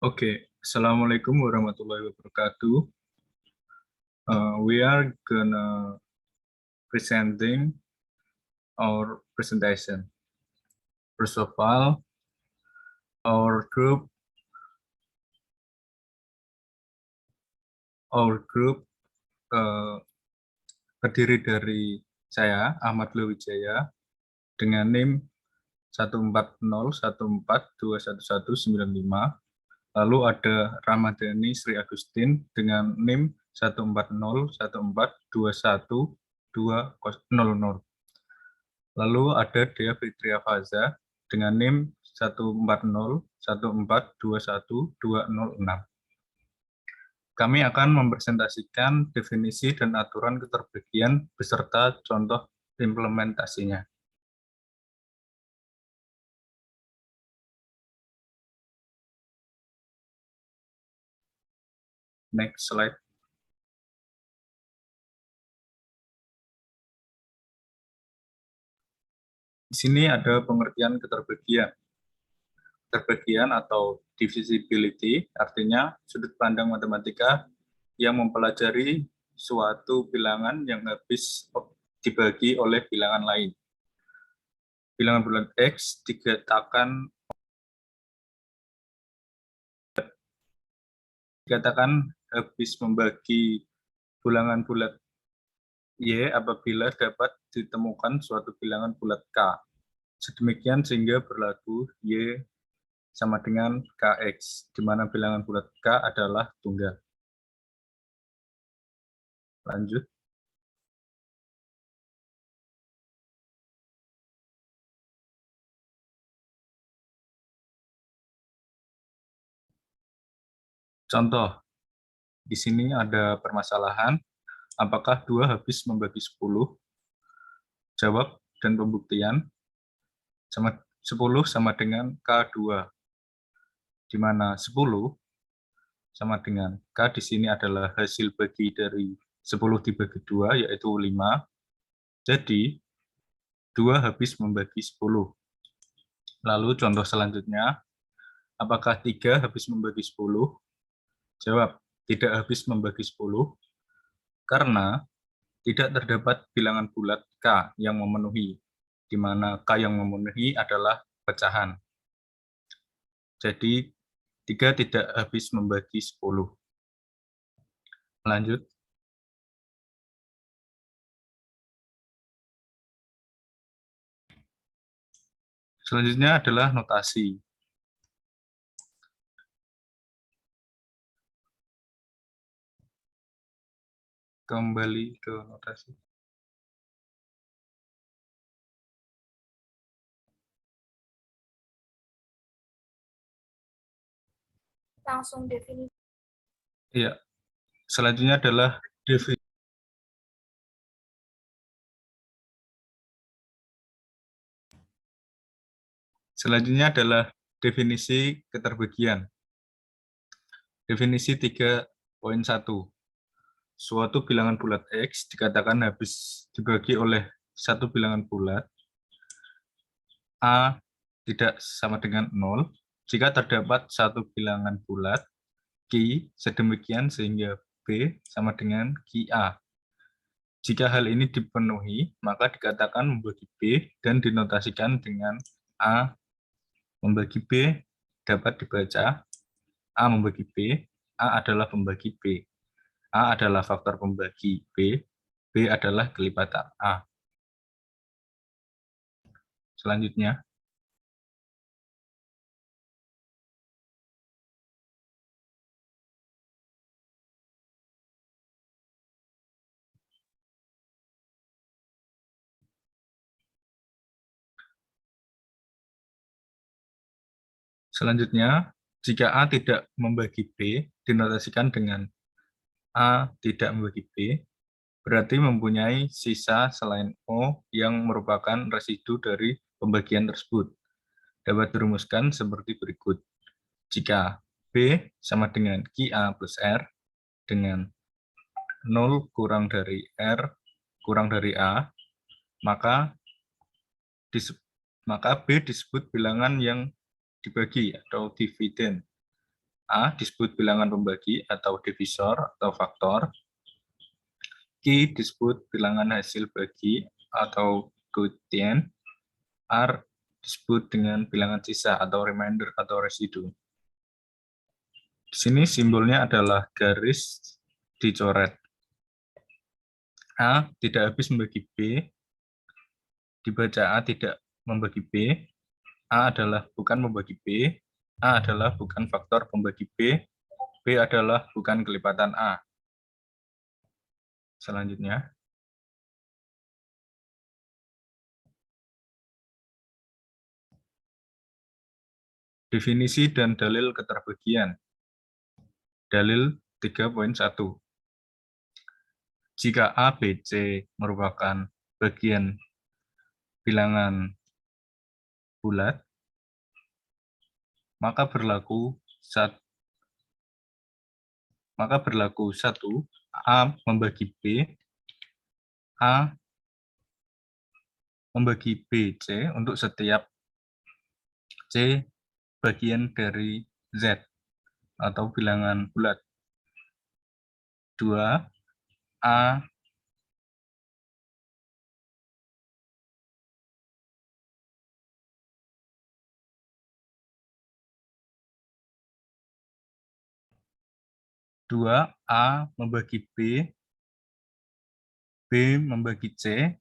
Okay, Assalamualaikum warahmatullahi wabarakatuh. We are gonna presenting our presentation. First of all, our group terdiri dari saya Ahmad Lewijaya dengan NIM 14014211195. Lalu ada Ramadhani Sri Agustin dengan NIM 14014212000. Lalu ada Dea Fitria Faza dengan NIM 14014212006. Kami akan mempresentasikan definisi dan aturan keterbagian beserta contoh implementasinya. Next slide. Di sini ada pengertian keterbagian. Keterbagian atau divisibility artinya sudut pandang matematika yang mempelajari suatu bilangan yang habis dibagi oleh bilangan lain. Bilangan bulat X dikatakan habis membagi bilangan bulat Y apabila dapat ditemukan suatu bilangan bulat K. Sedemikian sehingga berlaku Y sama dengan Kx, di mana bilangan bulat K adalah tunggal. Lanjut. Contoh, di sini ada permasalahan, apakah 2 habis membagi 10? Jawab dan pembuktian, 10 sama dengan K2, di mana 10 sama dengan K di sini adalah hasil bagi dari 10 dibagi 2, yaitu 5. Jadi, 2 habis membagi 10. Lalu contoh selanjutnya, apakah 3 habis membagi 10? Jawab, tidak habis membagi 10, karena tidak terdapat bilangan bulat K yang memenuhi, di mana K yang memenuhi adalah pecahan. Jadi, 3 tidak habis membagi 10. Lanjut. Selanjutnya adalah notasi. Kembali ke notasi. Langsung definisi. Iya. Selanjutnya adalah definisi. Selanjutnya adalah definisi keterbagian. Definisi 3.1. Suatu bilangan bulat X dikatakan habis dibagi oleh satu bilangan bulat A tidak sama dengan 0 jika terdapat satu bilangan bulat Q sedemikian sehingga B sama dengan QA. Jika hal ini dipenuhi, maka dikatakan membagi B dan dinotasikan dengan A membagi B dapat dibaca A membagi B, A adalah pembagi B. A adalah faktor pembagi B, B adalah kelipatan A. Selanjutnya, jika A tidak membagi B, dinotasikan dengan A tidak membagi B, berarti mempunyai sisa selain O yang merupakan residu dari pembagian tersebut. Dapat dirumuskan seperti berikut. Jika B sama dengan QA plus R dengan 0 kurang dari R kurang dari A, maka B disebut bilangan yang dibagi atau dividen. A disebut bilangan pembagi atau divisor atau faktor. Q disebut bilangan hasil bagi atau quotient. R disebut dengan bilangan sisa atau remainder atau residu. Di sini simbolnya adalah garis dicoret. A tidak habis membagi B, dibaca A tidak membagi B, A adalah bukan membagi B, A adalah bukan faktor pembagi B, B adalah bukan kelipatan A. Selanjutnya, definisi dan dalil keterbagian. Dalil 3.1. Jika A, B, C merupakan bagian bilangan bulat, maka berlaku 1 A membagi B, A membagi B, C untuk setiap C bagian dari Z atau bilangan bulat. 2 A membagi B, B membagi C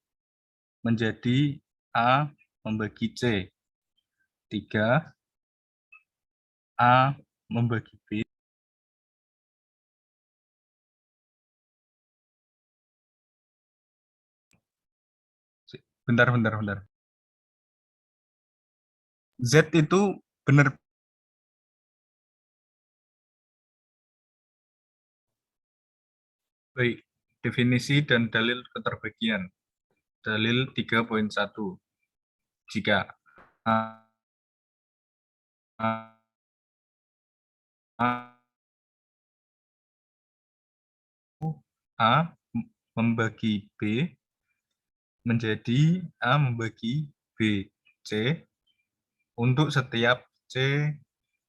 menjadi A membagi C. 3 A membagi B. Bentar. Z itu benar. Baik, definisi dan dalil keterbagian. Dalil 3.1. Jika A membagi B menjadi A membagi B, C untuk setiap C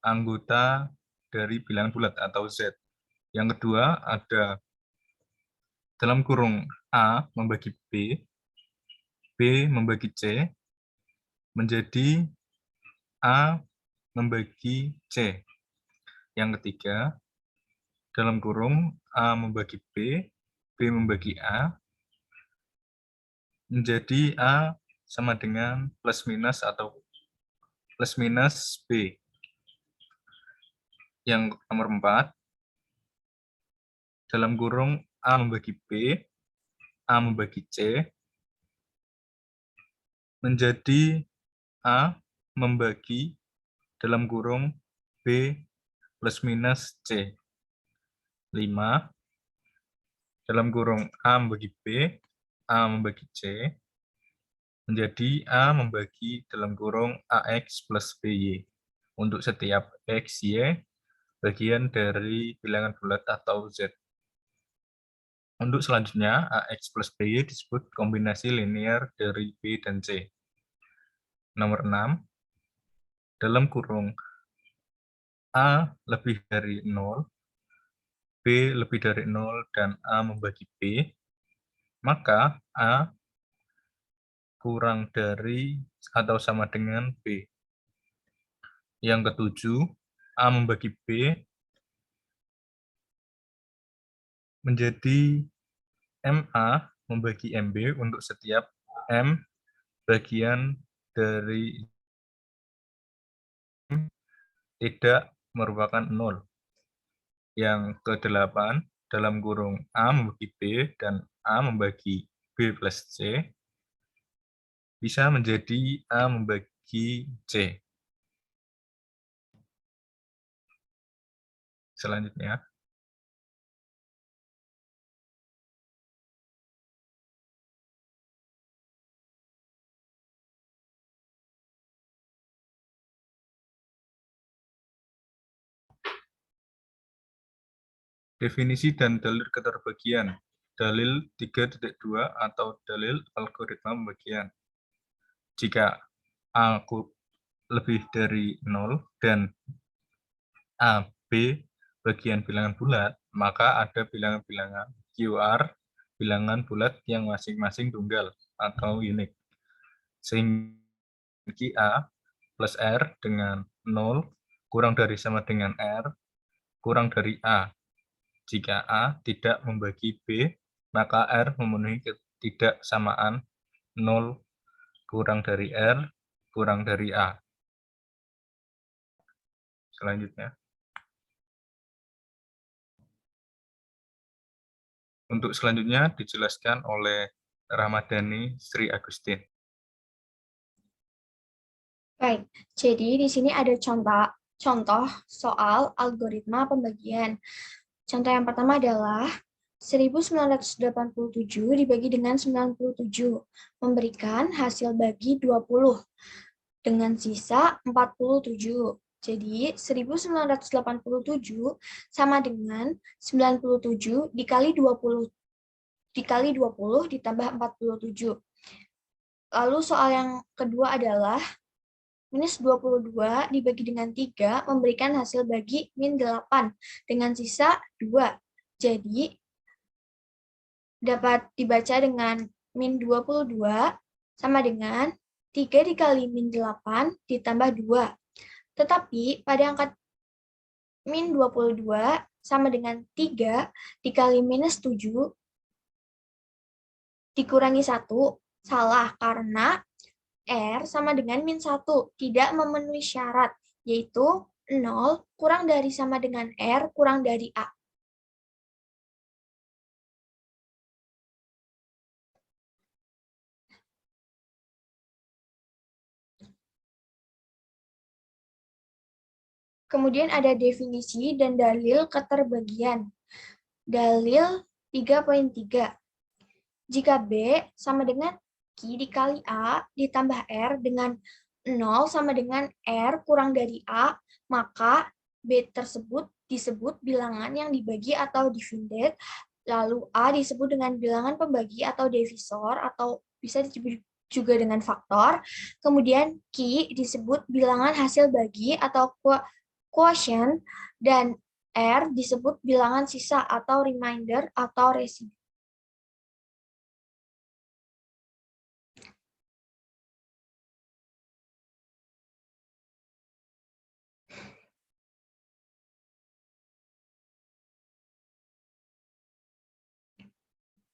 anggota dari bilangan bulat atau Z. Yang kedua ada dalam kurung A membagi B, B membagi C menjadi A membagi C. Yang ketiga dalam kurung A membagi B, B membagi A menjadi A sama dengan plus minus atau plus minus B. Yang nomor 4, dalam kurung A membagi B, A membagi C, menjadi A membagi dalam kurung B plus minus C. 5, dalam kurung A membagi B, A membagi C, menjadi A membagi dalam kurung AX plus BY. Untuk setiap X, Y, bagian dari bilangan bulat atau Z. Untuk selanjutnya, AX plus BY disebut kombinasi linear dari B dan C. Nomor 6, dalam kurung A lebih dari 0, B lebih dari 0, dan A membagi B, maka A kurang dari atau sama dengan B. Yang ketujuh, A membagi B menjadi MA membagi MB untuk setiap M bagian dari M tidak merupakan 0. Yang ke-8, dalam kurung A membagi B dan A membagi B plus C, bisa menjadi A membagi C. Selanjutnya, definisi dan dalil keterbagian. Dalil 3.2 atau dalil algoritma pembagian. Jika A lebih dari 0 dan A B bagian bilangan bulat, maka ada bilangan-bilangan QR, bilangan bulat yang masing-masing tunggal atau unik. Sehingga A plus R dengan 0 kurang dari sama dengan R kurang dari A. Jika A tidak membagi B, maka R memenuhi ketidaksamaan 0 kurang dari R kurang dari A. Selanjutnya. Untuk selanjutnya dijelaskan oleh Ramadhani Sri Agustin. Baik, jadi di sini ada contoh soal algoritma pembagian. Contoh yang pertama adalah 1987 dibagi dengan 97, memberikan hasil bagi 20, dengan sisa 47. Jadi 1987 sama dengan 97 dikali 20 ditambah 47. Lalu soal yang kedua adalah minus 22 dibagi dengan 3 memberikan hasil bagi min 8 dengan sisa 2. Jadi dapat dibaca dengan min 22 sama dengan 3 dikali min 8 ditambah 2. Tetapi pada angka min 22 sama dengan 3 dikali minus 7 dikurangi 1, salah karena R sama dengan min 1, tidak memenuhi syarat, yaitu 0 kurang dari sama dengan R kurang dari A. Kemudian ada definisi dan dalil keterbagian. Dalil 3.3. Jika B sama dengan Q dikali A ditambah R dengan 0 sama dengan R kurang dari A, maka B tersebut disebut bilangan yang dibagi atau divided, lalu A disebut dengan bilangan pembagi atau divisor, atau bisa disebut juga dengan faktor. Kemudian Q disebut bilangan hasil bagi atau quotient, dan R disebut bilangan sisa atau remainder atau residu.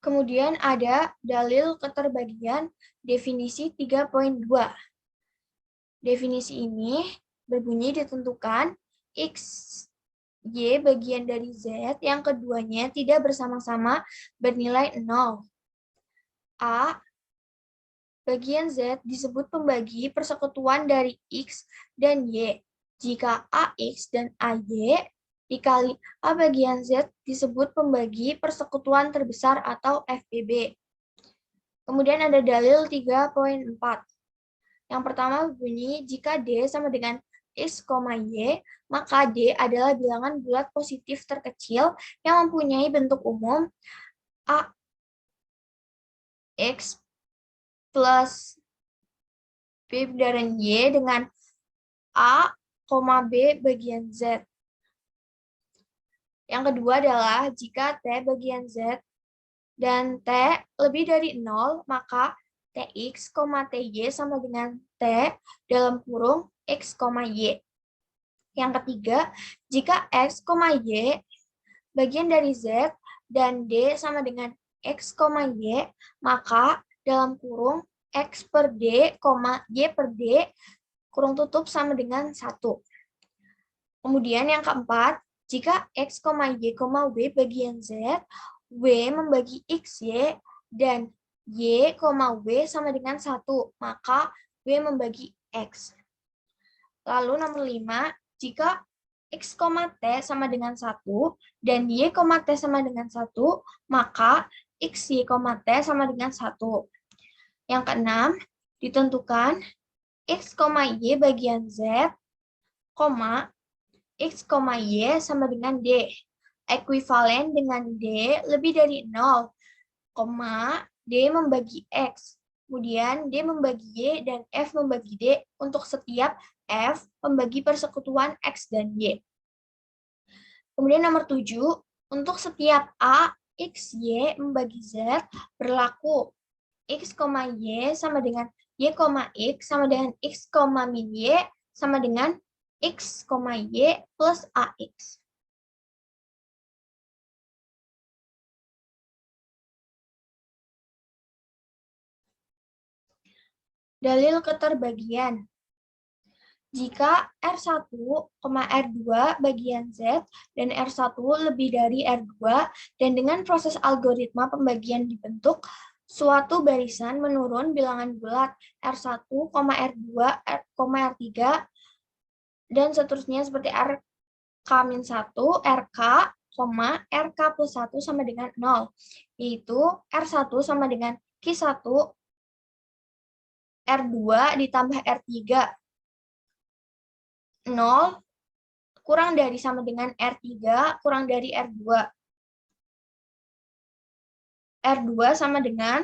Kemudian ada dalil keterbagian definisi 3.2. Definisi ini berbunyi ditentukan X, Y bagian dari Z yang keduanya tidak bersama-sama bernilai 0. A bagian Z disebut pembagi persekutuan dari X dan Y. Jika AX dan AY dikali A bagian Z disebut pembagi persekutuan terbesar atau FPB. Kemudian ada dalil 3.4. Yang pertama bunyi, jika D sama dengan X, Y, maka D adalah bilangan bulat positif terkecil yang mempunyai bentuk umum A X plus B pindaaran Y dengan A, B bagian Z. Yang kedua adalah jika T bagian Z dan T lebih dari 0, maka Tx, Ty sama dengan T dalam kurung X, Y. Yang ketiga, jika X, Y bagian dari Z dan D sama dengan X, Y, maka dalam kurung X per D, Y per D, kurung tutup sama dengan 1. Kemudian yang keempat, jika X, Y, W bagian Z, W membagi X, Y, dan Y, W sama dengan 1, maka W membagi X. Lalu nomor 5, jika X, T sama dengan 1, dan Y, T sama dengan 1, maka X, Y, T sama dengan 1. Yang keenam, ditentukan X, Y bagian Z, X, Y sama dengan D. Ekuivalen dengan D lebih dari 0, D membagi X. Kemudian D membagi Y dan F membagi D untuk setiap F membagi persekutuan X dan Y. Kemudian nomor 7, untuk setiap A, X, Y membagi Z berlaku X, Y sama dengan Y, X sama dengan X, min Y sama dengan X, Y plus AX. Dalil keterbagian. Jika R1, R2 bagian Z dan R1 lebih dari R2 dan dengan proses algoritma pembagian dibentuk, suatu barisan menurun bilangan bulat R1, R2, R3 dan seterusnya seperti RK-1, RK, RK plus 1 sama dengan 0, yaitu R1 sama dengan Q1, R2 ditambah R3, 0 kurang dari sama dengan R3 kurang dari R2. R2 sama dengan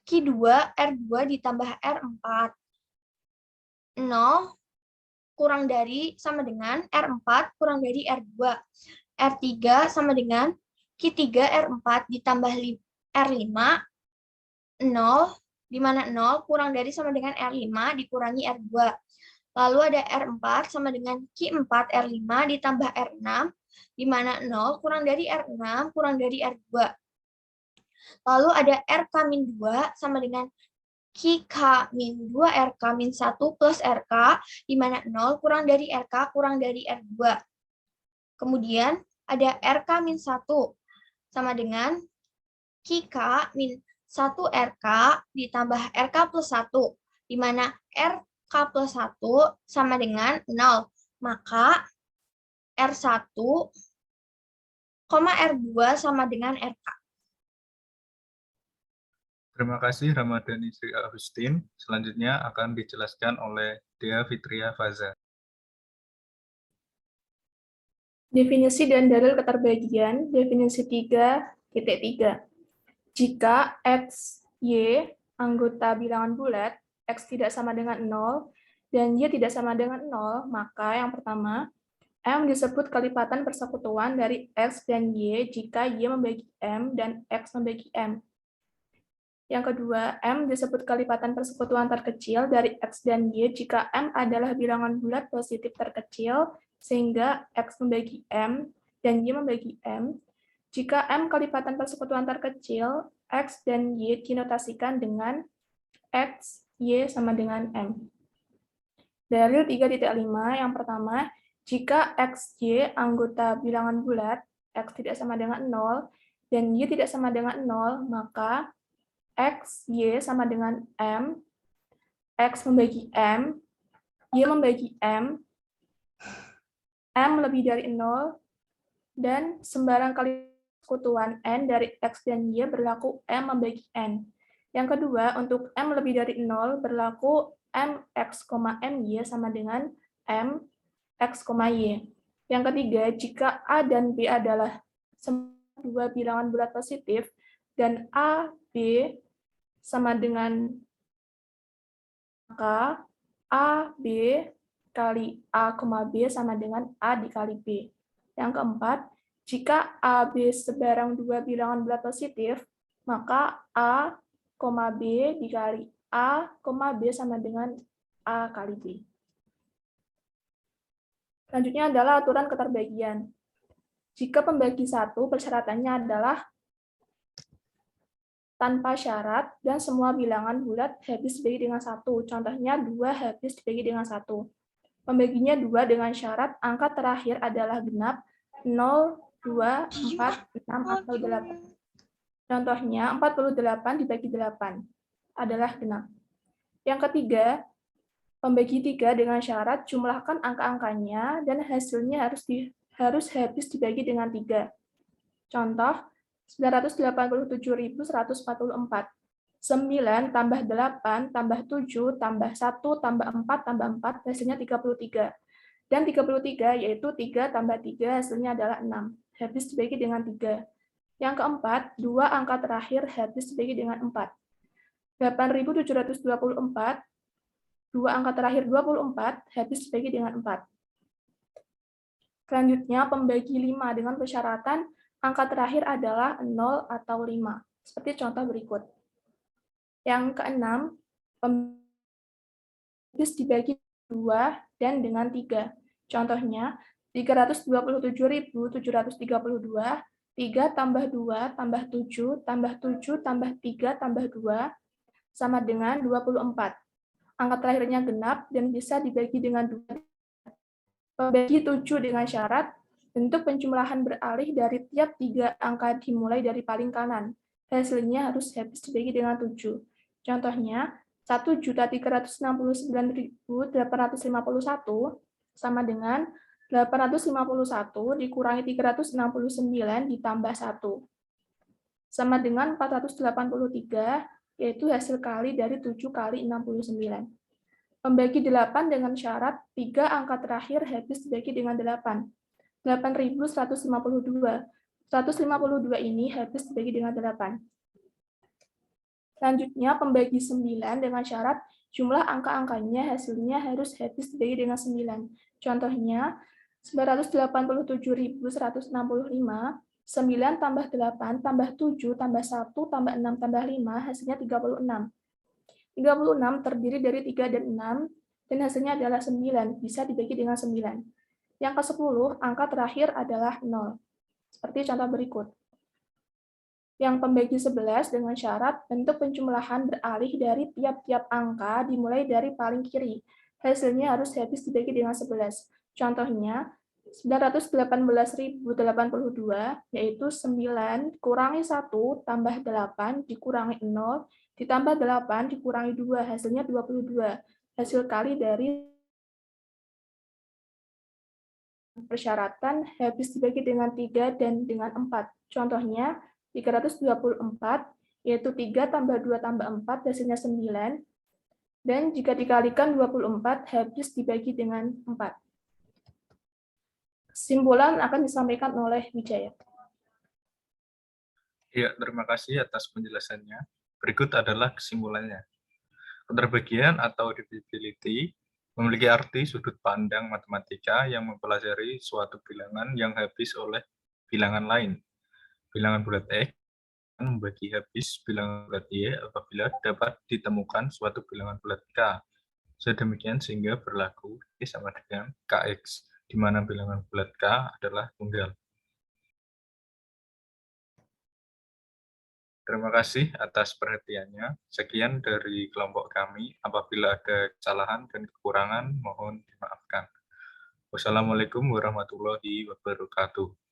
Q2 R2 ditambah R4. 0 kurang dari sama dengan R4 kurang dari R2. R3 sama dengan Q3 R4 ditambah R5. 0, di mana 0 kurang dari sama dengan R5 dikurangi R2. Lalu ada R4 sama dengan Q4 R5 ditambah R6, di mana 0 kurang dari R6 kurang dari R2. Lalu ada RK-2 sama dengan QK-2 RK-1 plus RK, di mana 0 kurang dari RK kurang dari R2. Kemudian ada RK-1 sama dengan QK-1 RK ditambah RK plus 1, di mana RK plus 1 sama dengan 0. Maka R1, R2 sama dengan RK. Terima kasih Ramadhani Sri Agustin. Selanjutnya akan dijelaskan oleh Dea Fitria Faza. Definisi dan dalil keterbagian, definisi 3.3. Jika X, Y anggota bilangan bulat, X tidak sama dengan 0, dan Y tidak sama dengan 0, maka yang pertama, M disebut kelipatan persekutuan dari X dan Y jika Y membagi M dan X membagi M. Yang kedua, M disebut kelipatan persekutuan terkecil dari X dan Y jika M adalah bilangan bulat positif terkecil, sehingga X membagi M dan Y membagi M. Jika M kelipatan persekutuan terkecil, X dan Y dinotasikan dengan X, Y sama dengan M. Dalil 3.5 yang pertama, jika X, Y anggota bilangan bulat, X tidak sama dengan 0, dan Y tidak sama dengan 0, maka X, Y sama dengan M, X membagi M, Y membagi M lebih dari 0, dan sembarang kali persekutuan N dari X dan Y berlaku M membagi N. Yang kedua, untuk M lebih dari 0 berlaku MX, MY sama dengan MX, Y. Yang ketiga, jika A dan B adalah dua bilangan bulat positif, dan A, B sama dengan, maka A, B kali A, B sama dengan A dikali B. Yang keempat, jika A, B sebarang dua bilangan bulat positif, maka A, B dikali A, B sama dengan A kali B. Selanjutnya adalah aturan keterbagian. Jika pembagi 1 persyaratannya adalah tanpa syarat dan semua bilangan bulat habis dibagi dengan 1. Contohnya 2 habis dibagi dengan 1. Pembaginya 2 dengan syarat angka terakhir adalah genap 0, 2, 4, 6, atau 8. Contohnya 48 dibagi 8 adalah genap. Yang ketiga, pembagi 3 dengan syarat jumlahkan angka-angkanya dan hasilnya harus habis dibagi dengan 3. Contoh, 987.144. 9 tambah 8 tambah 7 tambah 1 tambah 4 tambah 4 hasilnya 33. Dan 33 yaitu 3 tambah 3 hasilnya adalah 6. Habis dibagi dengan 3. Yang keempat, 2 angka terakhir habis dibagi dengan 4. 8.724, 2 angka terakhir 24 habis dibagi dengan 4. Selanjutnya, pembagi 5 dengan persyaratan angka terakhir adalah 0 atau 5, seperti contoh berikut. Yang keenam, habis dibagi 2 dan dengan 3. Contohnya, 327.732, 3 tambah 2 tambah 7 tambah 7 tambah 3 tambah 2 sama dengan 24. Angka terakhirnya genap dan bisa dibagi dengan 2. Pembagi 7 dengan syarat, bentuk penjumlahan beralih dari tiap 3 angka dimulai dari paling kanan. Hasilnya harus habis dibagi dengan 7. Contohnya, 1.369.851 sama dengan 851 dikurangi 369 ditambah 1. Sama dengan 483, yaitu hasil kali dari 7 kali 69. Membagi 8 dengan syarat 3 angka terakhir habis dibagi dengan 8. 8.152. 152 ini habis dibagi dengan 8. Selanjutnya, pembagi 9 dengan syarat jumlah angka-angkanya hasilnya harus habis dibagi dengan 9. Contohnya, 987.165, 9 tambah 8 tambah 7 tambah 1 tambah 6 tambah 5, hasilnya 36. 36 terdiri dari 3 dan 6, dan hasilnya adalah 9, bisa dibagi dengan 9. Yang ke-10, angka terakhir adalah 0. Seperti contoh berikut. Yang pembagi 11 dengan syarat bentuk penjumlahan beralih dari tiap-tiap angka dimulai dari paling kiri. Hasilnya harus habis dibagi dengan 11. Contohnya, 918.082, yaitu 9 kurangi 1 tambah 8 dikurangi 0 ditambah 8 dikurangi 2, hasilnya 22. Hasil kali dari persyaratan habis dibagi dengan 3 dan dengan 4. Contohnya, 324, yaitu 3 tambah 2 tambah 4, hasilnya 9. Dan jika dikalikan 24, habis dibagi dengan 4. Kesimpulan akan disampaikan oleh Wijaya. Ya, terima kasih atas penjelasannya. Berikut adalah kesimpulannya. Keterbagian atau divisibility memiliki arti sudut pandang matematika yang mempelajari suatu bilangan yang habis oleh bilangan lain. Bilangan bulat X membagi habis bilangan bulat Y apabila dapat ditemukan suatu bilangan bulat K. Sedemikian sehingga berlaku Y sama dengan KX, di mana bilangan bulat K adalah tunggal. Terima kasih atas perhatiannya. Sekian dari kelompok kami. Apabila ada kesalahan dan kekurangan, mohon dimaafkan. Wassalamualaikum warahmatullahi wabarakatuh.